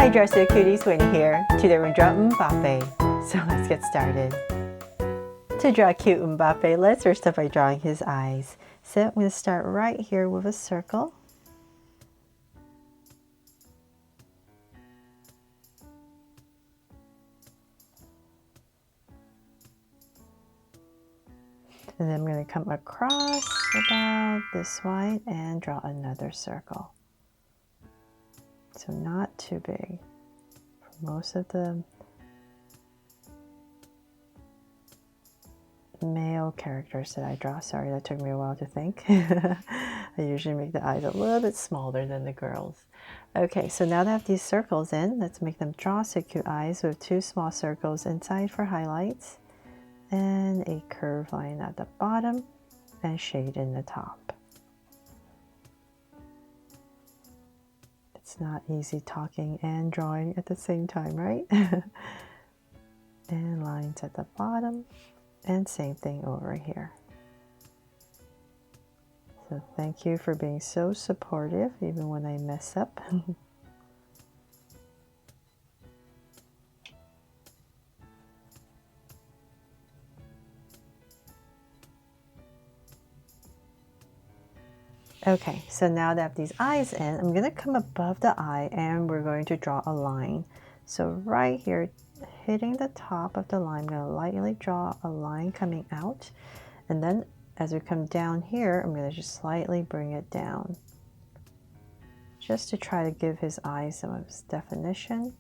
Hi Dresser Cuties, Winnie here. Today we're drawing Mbappe, so let's get started. To draw cute Mbappe, let's first start by drawing his eyes. So I'm going to start right here with a circle. And then I'm going to come across about this wide and draw another circle. So not too big. For most of the male characters that I draw, sorry that took me a while to think. I usually make the eyes a little bit smaller than the girls. Okay, so now that I have these circles in, let's make them draw so cute eyes with two small circles inside for highlights and a curved line at the bottom and shade in the top. It's not easy talking and drawing at the same time, right? And lines at the bottom. And same thing over here. So thank you for being so supportive even when I mess up. Okay, so now that I have these eyes in, I'm going to come above the eye and we're going to draw a line. So right here, hitting the top of the line, I'm going to lightly draw a line coming out. And then as we come down here, I'm going to just slightly bring it down. Just to try to give his eyes some of his definition.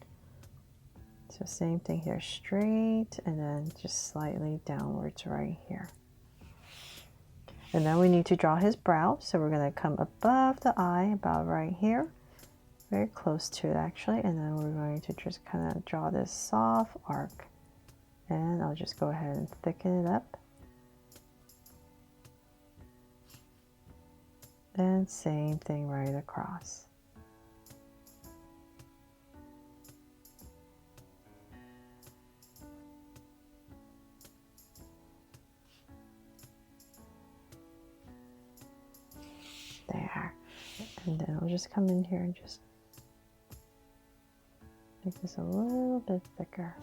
So same thing here, straight and then just slightly downwards right here. And then we need to draw his brow. So we're going to come above the eye about right here. Very close to it actually. And then we're going to just kind of draw this soft arc. And I'll just go ahead and thicken it up. And same thing right across. There. And then I'll just come in here and just make this a little bit thicker.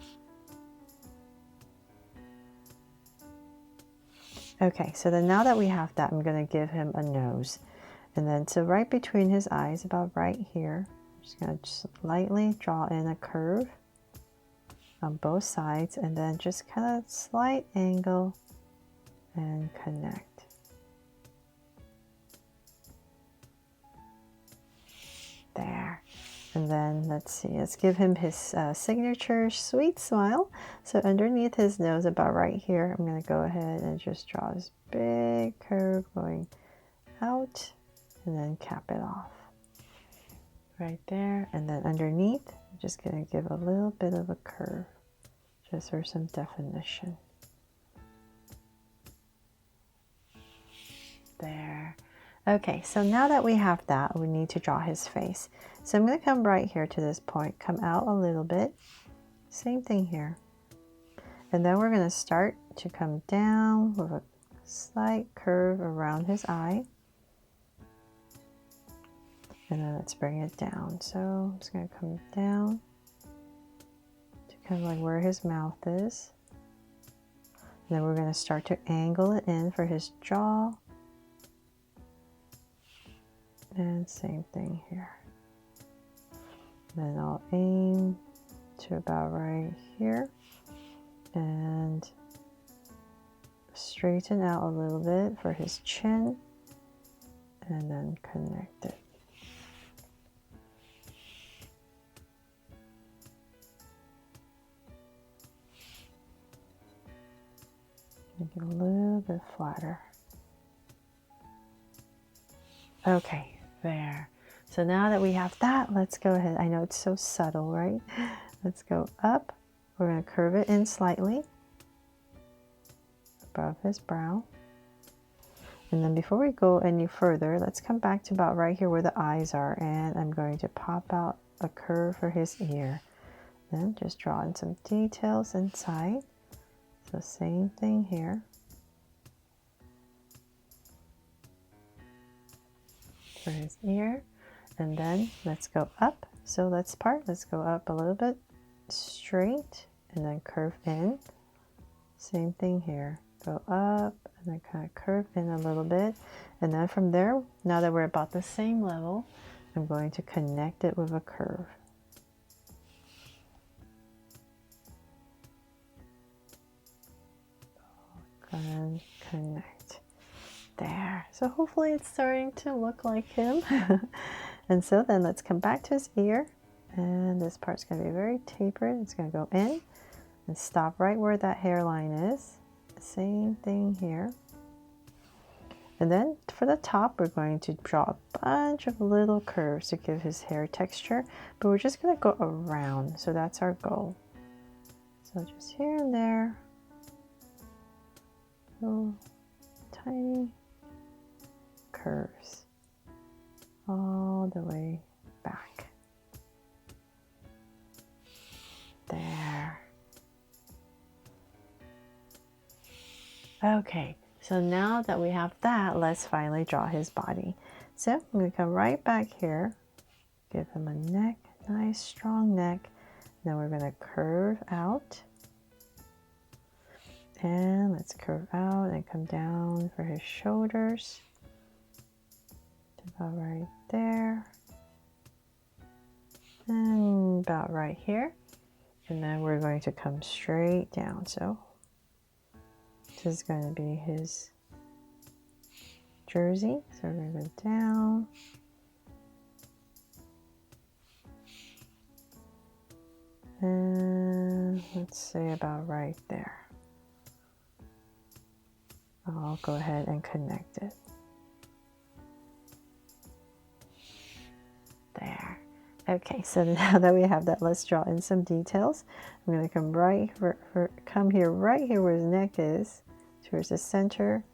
Okay, so then now that we have that, I'm going to give him a nose. And then so right between his eyes, about right here, I'm just going to just lightly draw in a curve on both sides and then just kind of slight angle and connect. There. And then let's see, let's give him his signature sweet smile. So underneath his nose about right here, I'm going to go ahead and just draw this big curve going out and then cap it off. Right there. And then underneath, I'm just going to give a little bit of a curve just for some definition. There. Okay, so now that we have that, we need to draw his face. So I'm going to come right here to this point, come out a little bit. Same thing here. And then we're going to start to come down with a slight curve around his eye. And then let's bring it down. So I'm just going to come down to kind of like where his mouth is. And then we're going to start to angle it in for his jaw. And same thing here. Then I'll aim to about right here and straighten out a little bit for his chin and then connect it. Make it a little bit flatter. Okay. There. So now that we have that, let's go ahead. I know it's so subtle, right? Let's go up. We're going to curve it in slightly above his brow. And then before we go any further, let's come back to about right here where the eyes are. And I'm going to pop out a curve for his ear. Then just draw in some details inside. So same thing here. For his ear, and then let's go up So let's part. Let's go up a little bit straight and then curve in. Same thing here. Go up and then kind of curve in a little bit. And then from there, now that we're about the same level, I'm going to connect it with a curve. And connect. There. So hopefully it's starting to look like him. And so then let's come back to his ear. And this part's going to be very tapered. It's going to go in and stop right where that hairline is. Same thing here. And then for the top, we're going to draw a bunch of little curves to give his hair texture, but we're just going to go around. So that's our goal. So just here and there. Little tiny curves all the way back. There. Okay, so now that we have that, let's finally draw his body. So I'm going to come right back here, give him a neck, nice strong neck. Then we're going to curve out. And let's curve out and come down for his shoulders. About right there. And about right here. And then we're going to come straight down. So this is going to be his jersey. So we're going to go down. And let's say about right there. I'll go ahead and connect it. There. Okay, so now that we have that, let's draw in some details. I'm going to come come here, right here where his neck is, towards the center,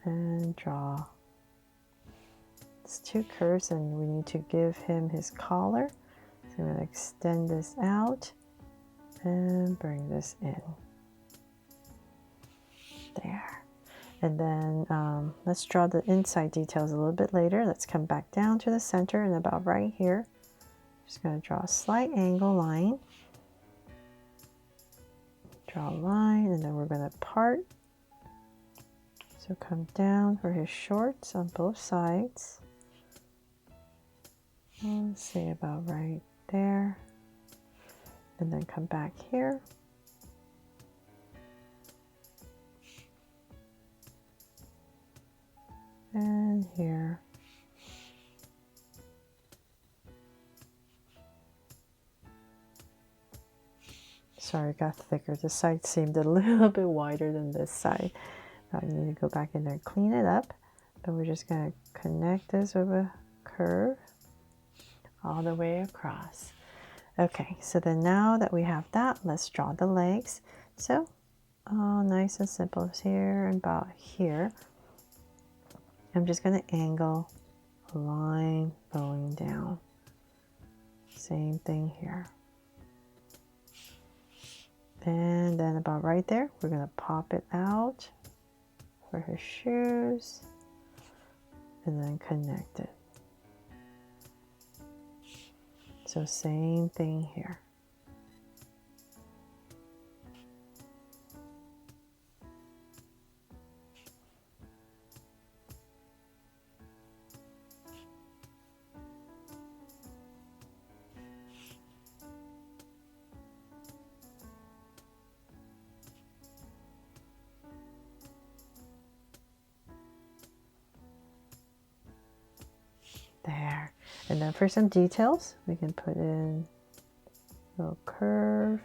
and draw. It's two curves, and we need to give him his collar. So I'm going to extend this out and bring this in. There. And then let's draw the inside details a little bit later. Let's come back down to the center and about right here. Just going to draw a slight angle line. Draw a line, and then we're going to part. So come down for his shorts on both sides. Let's say about right there. And then come back here. And here. Sorry, it got thicker. This side seemed a little bit wider than this side. I need to go back in there and clean it up. But we're just going to connect this with a curve all the way across. Okay, so then now that we have that, let's draw the legs. So, nice and simple here and about here. I'm just going to angle a line going down. Same thing here. And then about right there, we're going to pop it out for his shoes and then connect it. So same thing here. There. And then for some details, we can put in a little curve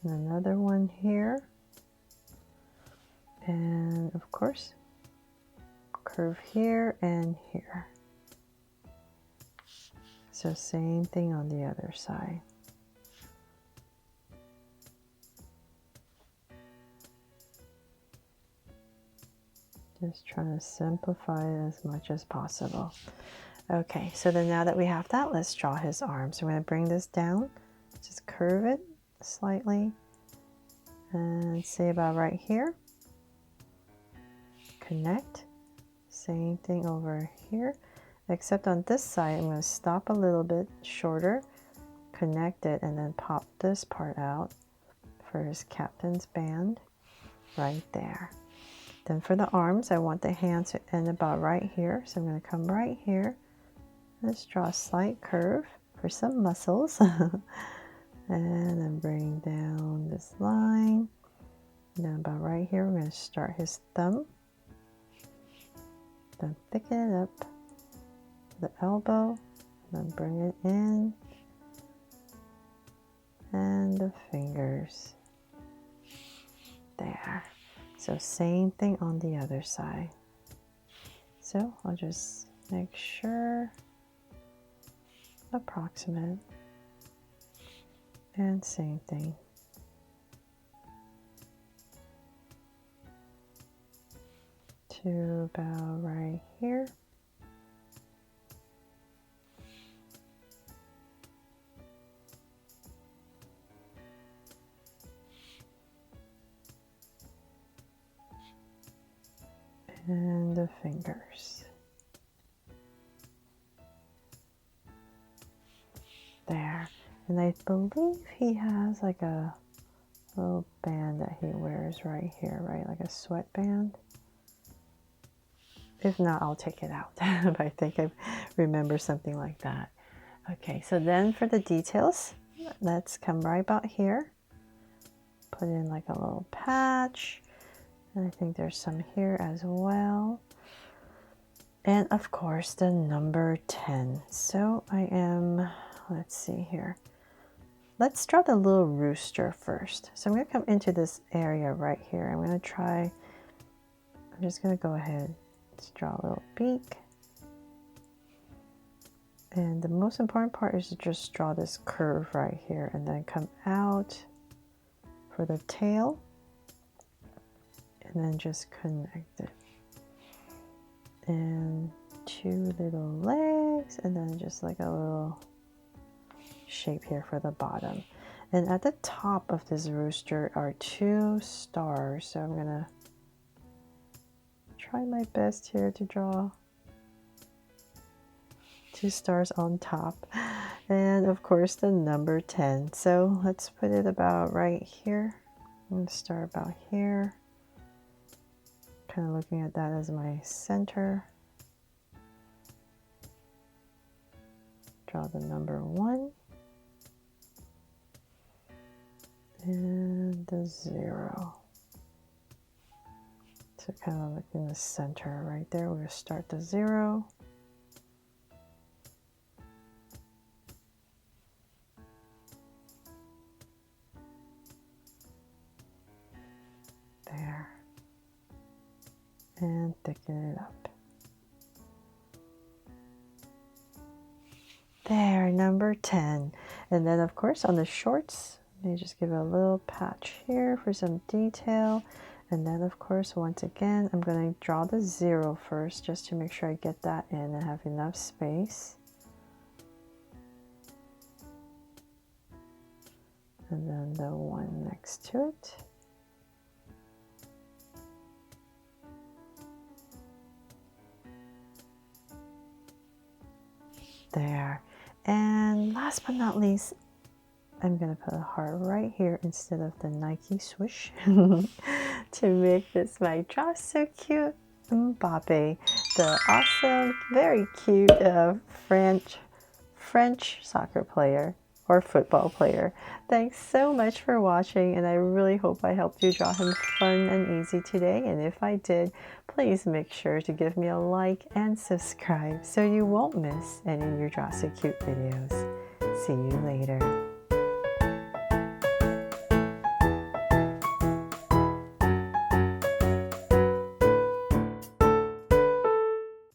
and another one here. And of course, curve here and here. So same thing on the other side. Just trying to simplify it as much as possible. Okay, so then now that we have that, let's draw his arms. We're going to bring this down, just curve it slightly, and say about right here. Connect. Same thing over here. except on this side, I'm going to stop a little bit shorter, connect it, and then pop this part out for his captain's band right there. Then for the arms, I want the hands to end about right here. So I'm going to come right here. Let's draw a slight curve for some muscles. And then bring down this line. And then about right here, we're going to start his thumb. Then thicken it up the elbow. Then bring it in. And the fingers. There. So same thing on the other side. So I'll just make sure approximate. And same thing. To about right here. And the fingers. There. And I believe he has like a little band that he wears right here, right? Like a sweatband. If not, I'll take it out. But I think I remember something like that. Okay, so then for the details, let's come right about here. Put in like a little patch. And I think there's some here as well. And of course, the number 10. So I am, let's see here. Let's draw the little rooster first. So I'm going to come into this area right here. I'm going to try, I'm just going to go ahead. Let's draw a little beak. And the most important part is to just draw this curve right here and then come out for the tail and then just connect it. And 2 little legs and then just like a little shape here for the bottom. And at the top of this rooster are 2 stars. So I'm gonna try my best here to draw 2 stars on top. And of course the number 10. So let's put it about right here. I'm gonna start about here. Kind of looking at that as my center. Draw the number 1. And the 0. So kind of like in the center right there. We're going to start the 0. There. And thicken it up. There, number 10. And then of course on the shorts, you just give it a little patch here for some detail. And then of course, once again, I'm going to draw the 0 first just to make sure I get that in and have enough space. And then the 1 next to it. There. And last but not least, I'm going to put a heart right here instead of the Nike swoosh to make this my Draw So Cute Mbappe, the awesome, very cute French soccer player or football player. Thanks so much for watching, and I really hope I helped you draw him fun and easy today. And if I did, please make sure to give me a like and subscribe so you won't miss any of your Draw So Cute videos. See you later.